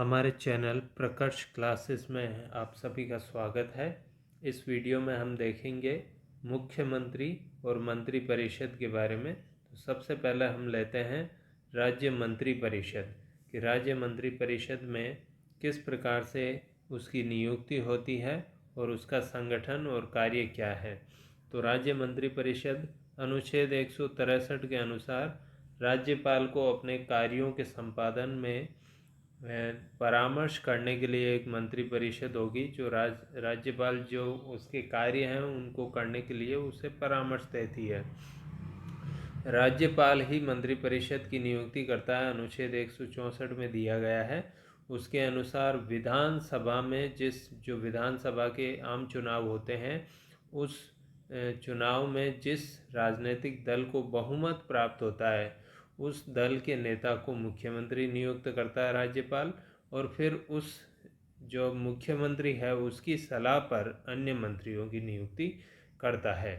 हमारे channel प्रकर्ष classes में आप सभी का स्वागत है। इस वीडियो में हम देखेंगे मुख्यमंत्री और मंत्री परिषद के बारे में। तो सबसे पहले हम लेते हैं राज्य मंत्री परिषद कि राज्य मंत्री परिषद में किस प्रकार से उसकी नियुक्ति होती है और उसका संगठन और कार्य क्या है। तो राज्य मंत्री परिषद अनुच्छेद 163 के अनुसार राज्यपाल को अपने कार्यों के संपादन में परामर्श करने के लिए एक मंत्री परिषद होगी जो राज्यपाल जो उसके कार्य हैं उनको करने के लिए उसे परामर्श देती है। राज्यपाल ही मंत्री परिषद की नियुक्ति करता है, अनुच्छेद 164 में दिया गया है। उसके अनुसार विधानसभा में जो विधानसभा के आम चुनाव होते हैं उस चुनाव में जिस राजनीतिक दल को बहुमत प्राप्त होता है उस दल के नेता को मुख्यमंत्री नियुक्त करता है राज्यपाल, और फिर उस जो मुख्यमंत्री है उसकी सलाह पर अन्य मंत्रियों की नियुक्ति करता है।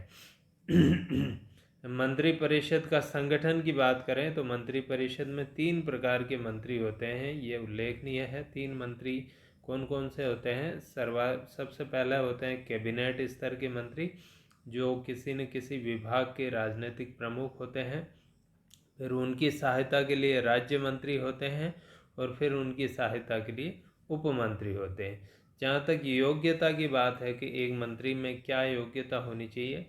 मंत्री परिषद का संगठन की बात करें तो मंत्री परिषद में 3 प्रकार के मंत्री होते हैं, ये उल्लेखनीय है। 3 मंत्री कौन कौन से होते हैं? सबसे पहले होते हैं कैबिनेट स्तर के मंत्री जो किसी न किसी विभाग के राजनीतिक प्रमुख होते हैं। फिर उनकी सहायता के लिए राज्य मंत्री होते हैं और फिर उनकी सहायता के लिए उप मंत्री होते हैं। जहाँ तक योग्यता की बात है कि एक मंत्री में क्या योग्यता होनी चाहिए,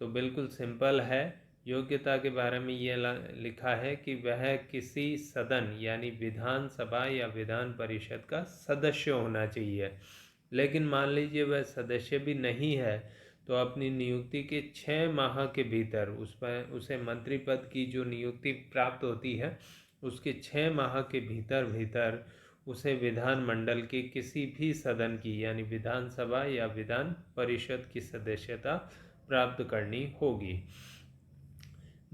तो बिल्कुल सिंपल है। योग्यता के बारे में ये लिखा है कि वह किसी सदन यानी विधानसभा या विधान परिषद का सदस्य होना चाहिए। लेकिन मान लीजिए वह सदस्य भी नहीं है तो अपनी नियुक्ति के 6 माह के भीतर उसे मंत्री पद की जो नियुक्ति प्राप्त होती है उसके 6 माह के भीतर उसे विधानमंडल के किसी भी सदन की यानी विधानसभा या विधान परिषद की सदस्यता प्राप्त करनी होगी।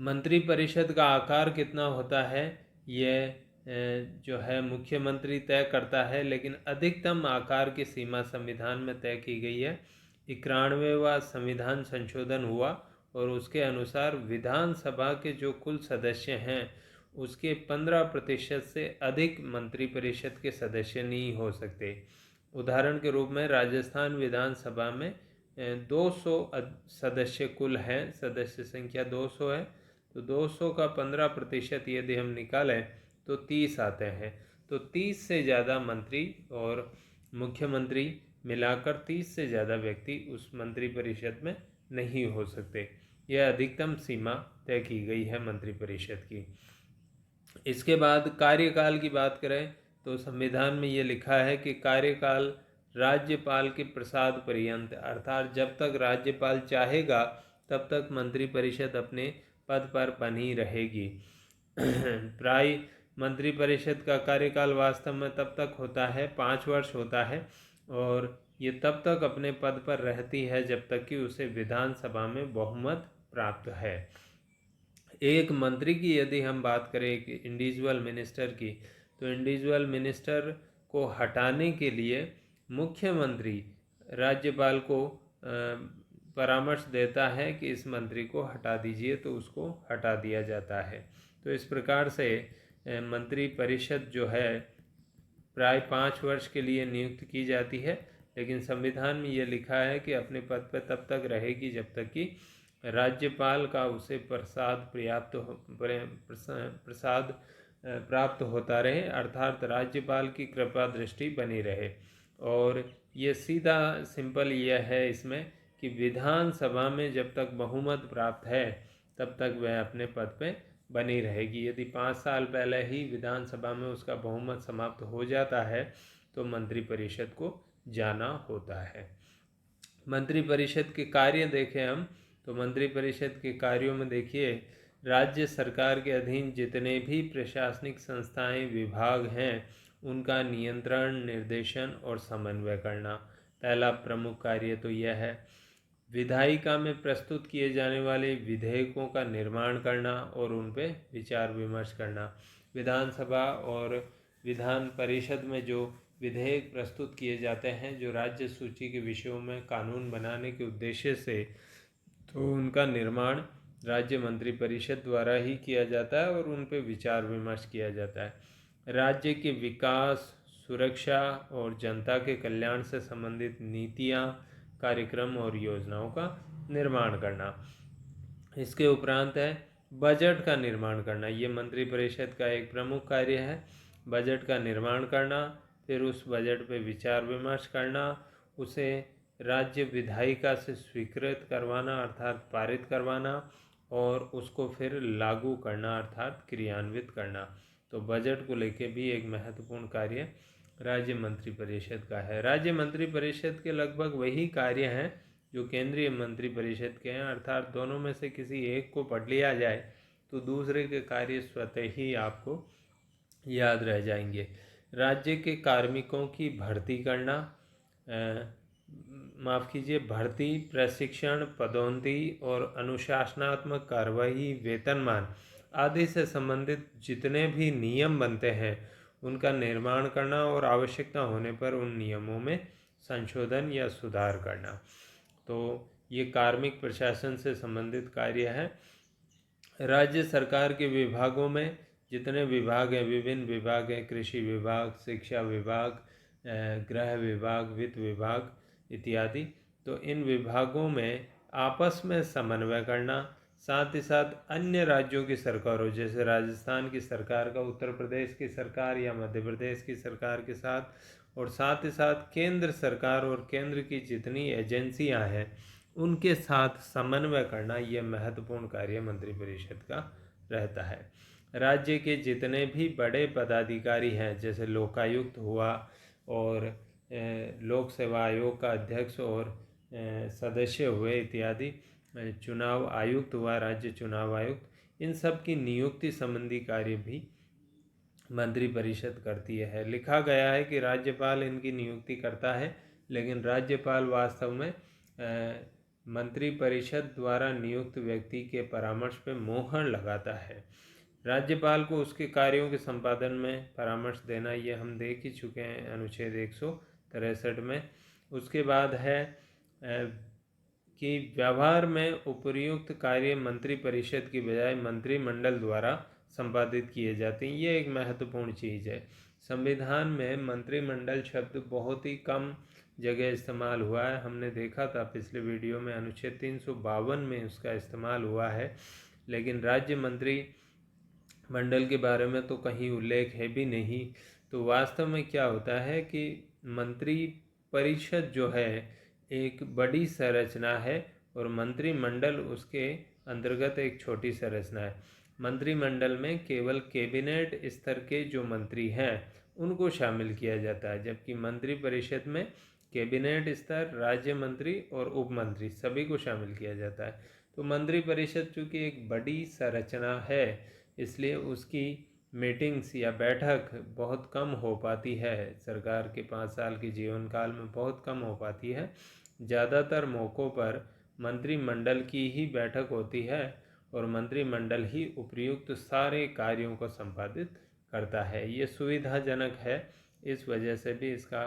मंत्री परिषद का आकार कितना होता है ये जो है मुख्यमंत्री तय करता है, लेकिन अधिकतम आकार की सीमा संविधान में तय की गई है। 91वां संविधान संशोधन हुआ और उसके अनुसार विधानसभा के जो कुल सदस्य हैं उसके 15% से अधिक मंत्री परिषद के सदस्य नहीं हो सकते। उदाहरण के रूप में राजस्थान विधानसभा में 200 सदस्य कुल हैं, सदस्य संख्या 200 है, तो 200 का 15% यदि हम निकालें तो 30 आते हैं। तो 30 से ज़्यादा मंत्री और मुख्यमंत्री मिलाकर 30 से ज़्यादा व्यक्ति उस मंत्री परिषद में नहीं हो सकते। यह अधिकतम सीमा तय की गई है मंत्री परिषद की। इसके बाद कार्यकाल की बात करें तो संविधान में ये लिखा है कि कार्यकाल राज्यपाल के प्रसाद पर्यंत, अर्थात जब तक राज्यपाल चाहेगा तब तक मंत्री परिषद अपने पद पर बनी रहेगी। प्राय मंत्री परिषद का कार्यकाल वास्तव में तब तक होता है 5 वर्ष होता है और ये तब तक अपने पद पर रहती है जब तक कि उसे विधानसभा में बहुमत प्राप्त है। एक मंत्री की यदि हम बात करें एक इंडिविजुअल मिनिस्टर की, तो इंडिविजुअल मिनिस्टर को हटाने के लिए मुख्यमंत्री राज्यपाल को परामर्श देता है कि इस मंत्री को हटा दीजिए, तो उसको हटा दिया जाता है। तो इस प्रकार से मंत्री परिषद जो है प्राय 5 वर्ष के लिए नियुक्त की जाती है, लेकिन संविधान में ये लिखा है कि अपने पद पर तब तक रहेगी जब तक कि राज्यपाल का उसे प्रसाद प्राप्त होता रहे, अर्थात राज्यपाल की कृपा दृष्टि बनी रहे। और ये सीधा सिंपल यह है इसमें कि विधानसभा में जब तक बहुमत प्राप्त है तब तक वह अपने पद पे बनी रहेगी। यदि 5 साल पहले ही विधानसभा में उसका बहुमत समाप्त हो जाता है तो मंत्री परिषद को जाना होता है। मंत्री परिषद के कार्य देखें हम तो मंत्री परिषद के कार्यों में देखिए, राज्य सरकार के अधीन जितने भी प्रशासनिक संस्थाएं विभाग हैं उनका नियंत्रण, निर्देशन और समन्वय करना पहला प्रमुख कार्य तो यह है। विधायिका में प्रस्तुत किए जाने वाले विधेयकों का निर्माण करना और उन पर विचार विमर्श करना। विधानसभा और विधान परिषद में जो विधेयक प्रस्तुत किए जाते हैं जो राज्य सूची के विषयों में कानून बनाने के उद्देश्य से, तो उनका निर्माण राज्य मंत्री परिषद द्वारा ही किया जाता है और उन पर विचार विमर्श किया जाता है। राज्य के विकास, सुरक्षा और जनता के कल्याण से संबंधित नीतियाँ, कार्यक्रम और योजनाओं का निर्माण करना। इसके उपरांत है बजट का निर्माण करना। ये मंत्रिपरिषद का एक प्रमुख कार्य है, बजट का निर्माण करना, फिर उस बजट पे विचार विमर्श करना, उसे राज्य विधायिका से स्वीकृत करवाना अर्थात पारित करवाना, और उसको फिर लागू करना अर्थात क्रियान्वित करना। तो बजट को लेके भी एक महत्वपूर्ण कार्य राज्य मंत्रिपरिषद का है। राज्य मंत्रिपरिषद के लगभग वही कार्य हैं जो केंद्रीय मंत्रिपरिषद के हैं, अर्थात दोनों में से किसी एक को पढ़ लिया जाए तो दूसरे के कार्य स्वतः ही आपको याद रह जाएंगे। राज्य के कार्मिकों की भर्ती करना, माफ़ कीजिए, भर्ती, प्रशिक्षण, पदोन्नति और अनुशासनात्मक कार्रवाई, वेतनमान आदि से संबंधित जितने भी नियम बनते हैं उनका निर्माण करना और आवश्यकता होने पर उन नियमों में संशोधन या सुधार करना। तो ये कार्मिक प्रशासन से संबंधित कार्य है। राज्य सरकार के विभागों में जितने विभाग हैं, विभिन्न विभाग हैं, कृषि विभाग, शिक्षा विभाग, गृह विभाग, वित्त विभाग इत्यादि, तो इन विभागों में आपस में समन्वय करना, साथ ही साथ अन्य राज्यों की सरकारों जैसे राजस्थान की सरकार का उत्तर प्रदेश की सरकार या मध्य प्रदेश की सरकार के साथ, और साथ ही साथ केंद्र सरकार और केंद्र की जितनी एजेंसियां हैं उनके साथ समन्वय करना, यह महत्वपूर्ण कार्य मंत्रिपरिषद का रहता है। राज्य के जितने भी बड़े पदाधिकारी हैं जैसे लोकायुक्त हुआ और लोक सेवा आयोग का अध्यक्ष और सदस्य हुए इत्यादि, चुनाव आयुक्त हुआ, राज्य चुनाव आयुक्त, इन सब की नियुक्ति संबंधी कार्य भी मंत्रिपरिषद करती है। लिखा गया है कि राज्यपाल इनकी नियुक्ति करता है, लेकिन राज्यपाल वास्तव में मंत्रिपरिषद द्वारा नियुक्त व्यक्ति के परामर्श पे मोहर लगाता है। राज्यपाल को उसके कार्यों के संपादन में परामर्श देना, ये हम देख ही चुके हैं अनुच्छेद 163 में। उसके बाद है कि व्यवहार में उपर्युक्त कार्य मंत्रिपरिषद की बजाय मंत्रिमंडल द्वारा संपादित किए जाते हैं। ये एक महत्वपूर्ण चीज़ है। संविधान में मंत्रिमंडल शब्द बहुत ही कम जगह इस्तेमाल हुआ है। हमने देखा था पिछले वीडियो में अनुच्छेद 352 में उसका इस्तेमाल हुआ है, लेकिन राज्य मंत्री मंडल के बारे में तो कहीं उल्लेख है भी नहीं। तो वास्तव में क्या होता है कि मंत्री परिषद जो है एक बड़ी संरचना है और मंत्रिमंडल उसके अंतर्गत एक छोटी संरचना है। मंत्रिमंडल में केवल कैबिनेट स्तर के जो मंत्री हैं उनको शामिल किया जाता है, जबकि मंत्रिपरिषद में कैबिनेट स्तर, राज्य मंत्री और उप मंत्री सभी को शामिल किया जाता है। तो मंत्रिपरिषद चूँकि एक बड़ी संरचना है इसलिए उसकी मीटिंग्स या बैठक बहुत कम हो पाती है। सरकार के 5 साल के जीवन काल में बहुत कम हो पाती है। ज़्यादातर मौक़ों पर मंत्रिमंडल की ही बैठक होती है और मंत्रिमंडल ही उपयुक्त सारे कार्यों को संपादित करता है। ये सुविधाजनक है, इस वजह से भी इसका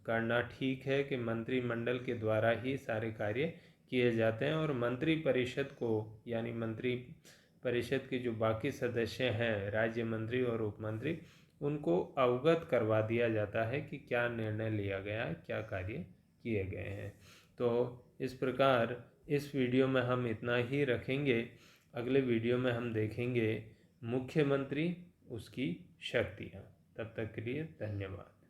करना ठीक है कि मंत्रिमंडल के द्वारा ही सारे कार्य किए जाते हैं और मंत्रिपरिषद को यानी मंत्री परिषद के जो बाकी सदस्य हैं, राज्य मंत्री और उप मंत्री, उनको अवगत करवा दिया जाता है कि क्या निर्णय लिया गया है, क्या कार्य किए गए हैं। तो इस प्रकार इस वीडियो में हम इतना ही रखेंगे। अगले वीडियो में हम देखेंगे मुख्यमंत्री, उसकी शक्तियाँ। तब तक के लिए धन्यवाद।